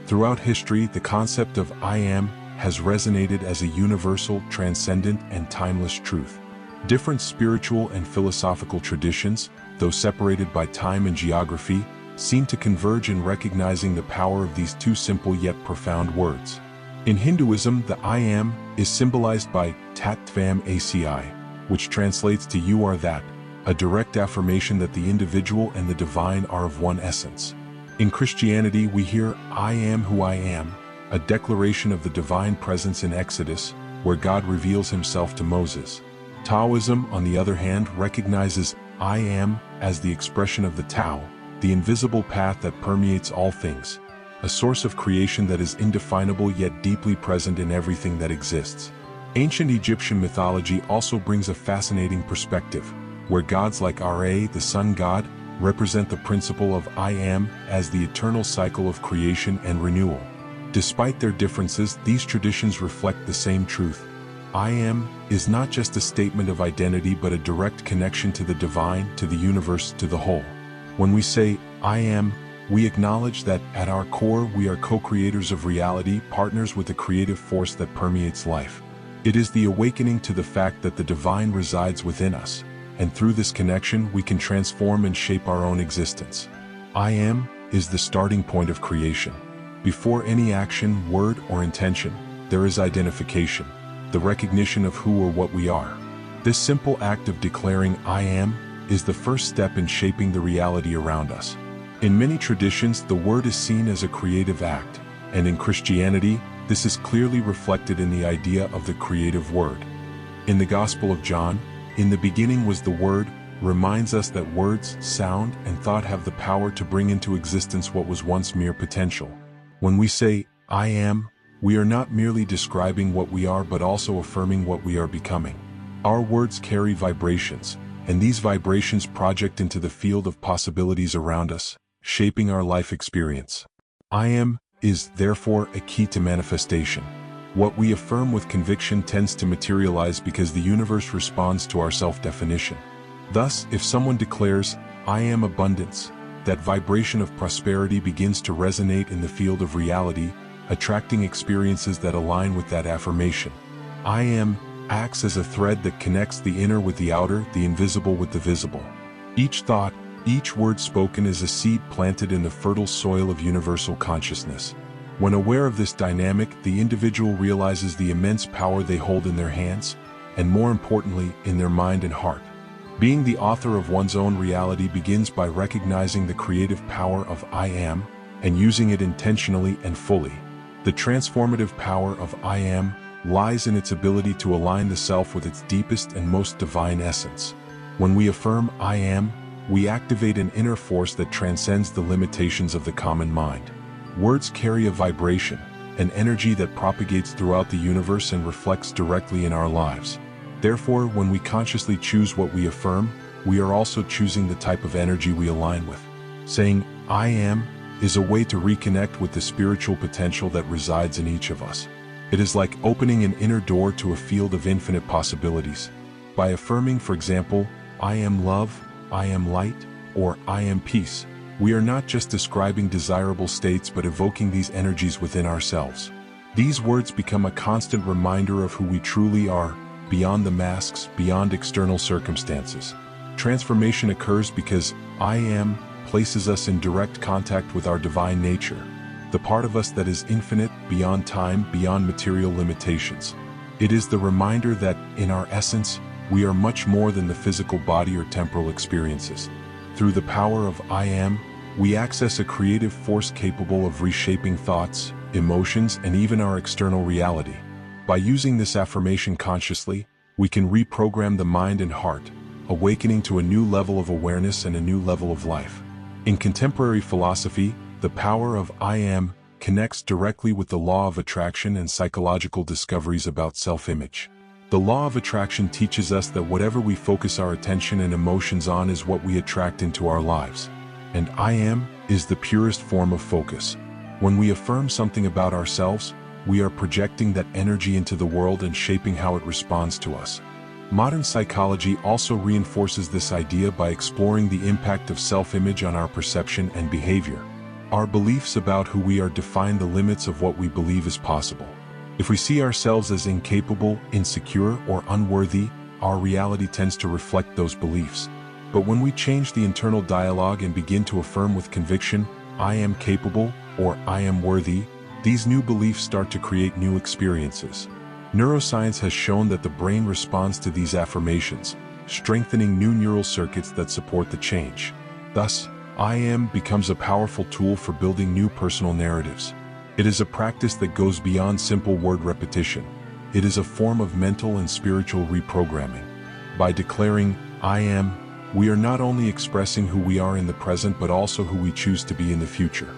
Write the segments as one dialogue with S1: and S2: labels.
S1: Throughout history, the concept of I am has resonated as a universal, transcendent, and timeless truth. Different spiritual and philosophical traditions, though separated by time and geography, seem to converge in recognizing the power of these two simple yet profound words. In Hinduism, the I am is symbolized by tfam, which translates to you are that, a direct affirmation that the individual and the divine are of one essence. In Christianity, we hear I am who I am, a declaration of the divine presence in Exodus, where God reveals himself to Moses. Taoism, on the other hand, recognizes I am as the expression of the Tao, the invisible path that permeates all things, a source of creation that is indefinable yet deeply present in everything that exists. Ancient Egyptian mythology also brings a fascinating perspective, where gods like Ra, the sun god, represent the principle of I am as the eternal cycle of creation and renewal. Despite their differences, these traditions reflect the same truth. I am is not just a statement of identity but a direct connection to the divine, to the universe, to the whole. When we say, I am, we acknowledge that, at our core, we are co-creators of reality, partners with a creative force that permeates life. It is the awakening to the fact that the divine resides within us, and through this connection we can transform and shape our own existence. I am is the starting point of creation. Before any action, word, or intention, there is identification, the recognition of who or what we are. This simple act of declaring I am is the first step in shaping the reality around us. In many traditions, the word is seen as a creative act, and in Christianity, this is clearly reflected in the idea of the creative word. In the Gospel of John, in the beginning was the Word, reminds us that words, sound, and thought have the power to bring into existence what was once mere potential. When we say, I am, we are not merely describing what we are but also affirming what we are becoming. Our words carry vibrations, and these vibrations project into the field of possibilities around us, shaping our life experience. I am is, therefore, a key to manifestation. What we affirm with conviction tends to materialize because the universe responds to our self-definition. Thus, if someone declares, I am abundance, that vibration of prosperity begins to resonate in the field of reality, attracting experiences that align with that affirmation. I am acts as a thread that connects the inner with the outer, the invisible with the visible. Each thought, each word spoken is a seed planted in the fertile soil of universal consciousness. When aware of this dynamic, the individual realizes the immense power they hold in their hands, and more importantly, in their mind and heart. Being the author of one's own reality begins by recognizing the creative power of I am, and using it intentionally and fully. The transformative power of I am lies in its ability to align the self with its deepest and most divine essence. When we affirm I am, we activate an inner force that transcends the limitations of the common mind. Words carry a vibration, an energy that propagates throughout the universe and reflects directly in our lives. Therefore, when we consciously choose what we affirm, we are also choosing the type of energy we align with. Saying, I am, is a way to reconnect with the spiritual potential that resides in each of us. It is like opening an inner door to a field of infinite possibilities. By affirming, for example, I am love, I am light, or I am peace, we are not just describing desirable states but evoking these energies within ourselves. These words become a constant reminder of who we truly are, beyond the masks, beyond external circumstances. Transformation occurs because I am places us in direct contact with our divine nature, the part of us that is infinite, beyond time, beyond material limitations. It is the reminder that, in our essence, we are much more than the physical body or temporal experiences. Through the power of I am, we access a creative force capable of reshaping thoughts, emotions, and even our external reality. By using this affirmation consciously, we can reprogram the mind and heart, awakening to a new level of awareness and a new level of life. In contemporary philosophy, the power of I am connects directly with the law of attraction and psychological discoveries about self-image. The law of attraction teaches us that whatever we focus our attention and emotions on is what we attract into our lives. And I am is the purest form of focus. When we affirm something about ourselves, we are projecting that energy into the world and shaping how it responds to us. Modern psychology also reinforces this idea by exploring the impact of self-image on our perception and behavior. Our beliefs about who we are define the limits of what we believe is possible. If we see ourselves as incapable, insecure, or unworthy, our reality tends to reflect those beliefs. But when we change the internal dialogue and begin to affirm with conviction, "I am capable," or "I am worthy," these new beliefs start to create new experiences. Neuroscience has shown that the brain responds to these affirmations, strengthening new neural circuits that support the change. Thus, "I am" becomes a powerful tool for building new personal narratives. It is a practice that goes beyond simple word repetition. It is a form of mental and spiritual reprogramming. By declaring, "I am," we are not only expressing who we are in the present but also who we choose to be in the future.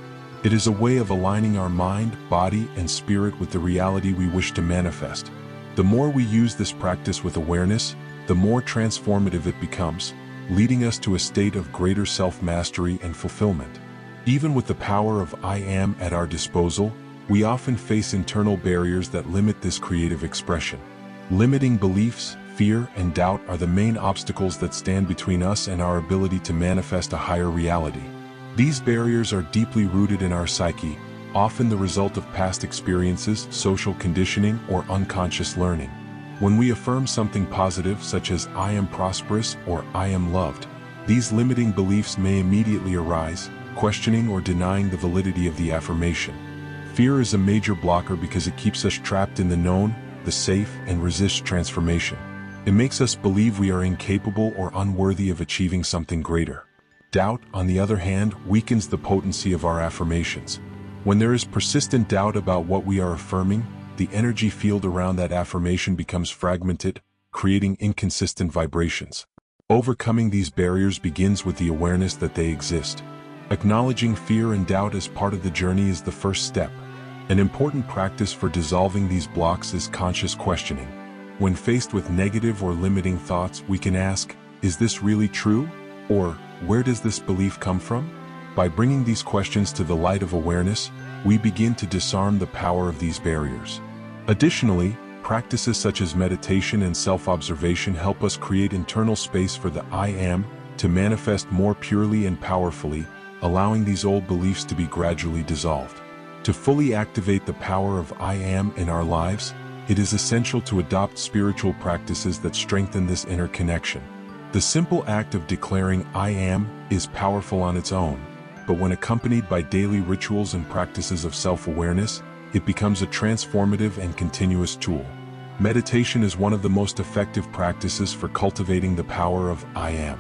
S1: It is a way of aligning our mind, body, and spirit with the reality we wish to manifest. The more we use this practice with awareness, the more transformative it becomes, leading us to a state of greater self-mastery and fulfillment. Even with the power of "I am" at our disposal, we often face internal barriers that limit this creative expression. Limiting beliefs, fear, and doubt are the main obstacles that stand between us and our ability to manifest a higher reality. These barriers are deeply rooted in our psyche, often the result of past experiences, social conditioning, or unconscious learning. When we affirm something positive such as "I am prosperous" or "I am loved," these limiting beliefs may immediately arise, questioning or denying the validity of the affirmation. Fear is a major blocker because it keeps us trapped in the known, the safe, and resists transformation. It makes us believe we are incapable or unworthy of achieving something greater. Doubt, on the other hand, weakens the potency of our affirmations. When there is persistent doubt about what we are affirming, the energy field around that affirmation becomes fragmented, creating inconsistent vibrations. Overcoming these barriers begins with the awareness that they exist. Acknowledging fear and doubt as part of the journey is the first step. An important practice for dissolving these blocks is conscious questioning. When faced with negative or limiting thoughts, we can ask, "Is this really true?" Or, "Where does this belief come from?" By bringing these questions to the light of awareness, we begin to disarm the power of these barriers. Additionally, practices such as meditation and self-observation help us create internal space for the "I am" to manifest more purely and powerfully, allowing these old beliefs to be gradually dissolved. To fully activate the power of "I am" in our lives, it is essential to adopt spiritual practices that strengthen this inner connection. The simple act of declaring "I am" is powerful on its own, but when accompanied by daily rituals and practices of self-awareness, it becomes a transformative and continuous tool. Meditation is one of the most effective practices for cultivating the power of "I am."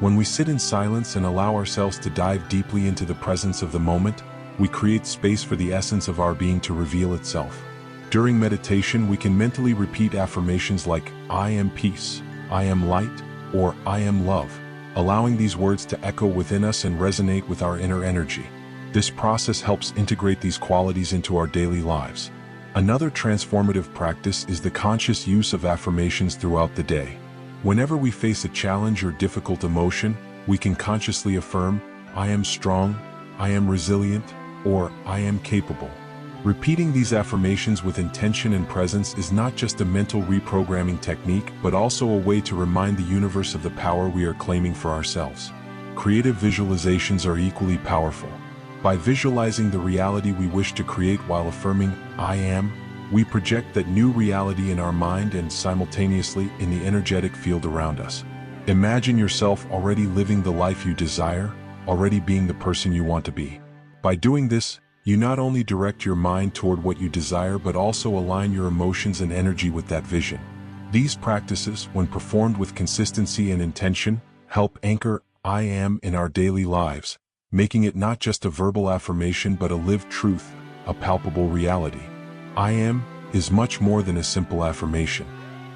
S1: When we sit in silence and allow ourselves to dive deeply into the presence of the moment, we create space for the essence of our being to reveal itself. During meditation, we can mentally repeat affirmations like, "I am peace," "I am light," or "I am love," allowing these words to echo within us and resonate with our inner energy. This process helps integrate these qualities into our daily lives. Another transformative practice is the conscious use of affirmations throughout the day. Whenever we face a challenge or difficult emotion, we can consciously affirm, "I am strong," "I am resilient," or "I am capable." Repeating these affirmations with intention and presence is not just a mental reprogramming technique, but also a way to remind the universe of the power we are claiming for ourselves. Creative visualizations are equally powerful. By visualizing the reality we wish to create while affirming "I am," we project that new reality in our mind and simultaneously in the energetic field around us. Imagine yourself already living the life you desire, already being the person you want to be. By doing this, you not only direct your mind toward what you desire but also align your emotions and energy with that vision. These practices, when performed with consistency and intention, help anchor "I am" in our daily lives, making it not just a verbal affirmation but a lived truth, a palpable reality. "I am" is much more than a simple affirmation.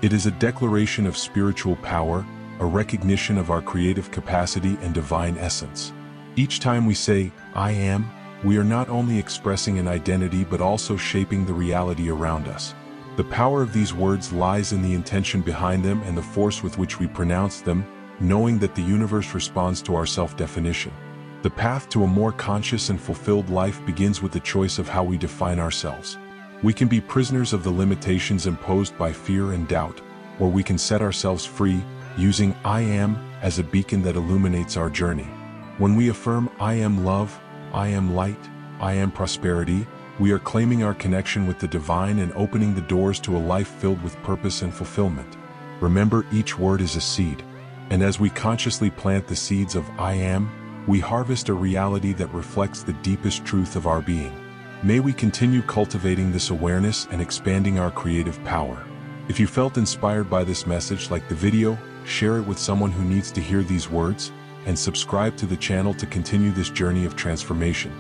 S1: It is a declaration of spiritual power, a recognition of our creative capacity and divine essence. Each time we say, "I am," we are not only expressing an identity but also shaping the reality around us. The power of these words lies in the intention behind them and the force with which we pronounce them, knowing that the universe responds to our self-definition. The path to a more conscious and fulfilled life begins with the choice of how we define ourselves. We can be prisoners of the limitations imposed by fear and doubt, or we can set ourselves free, using "I am" as a beacon that illuminates our journey. When we affirm "I am love," I am light, I am prosperity, we are claiming our connection with the divine and opening the doors to a life filled with purpose and fulfillment. Remember, each word is a seed. And as we consciously plant the seeds of I am, we harvest a reality that reflects the deepest truth of our being. May we continue cultivating this awareness and expanding our creative power. If you felt inspired by this message, like the video, share it with someone who needs to hear these words, and subscribe to the channel to continue this journey of transformation.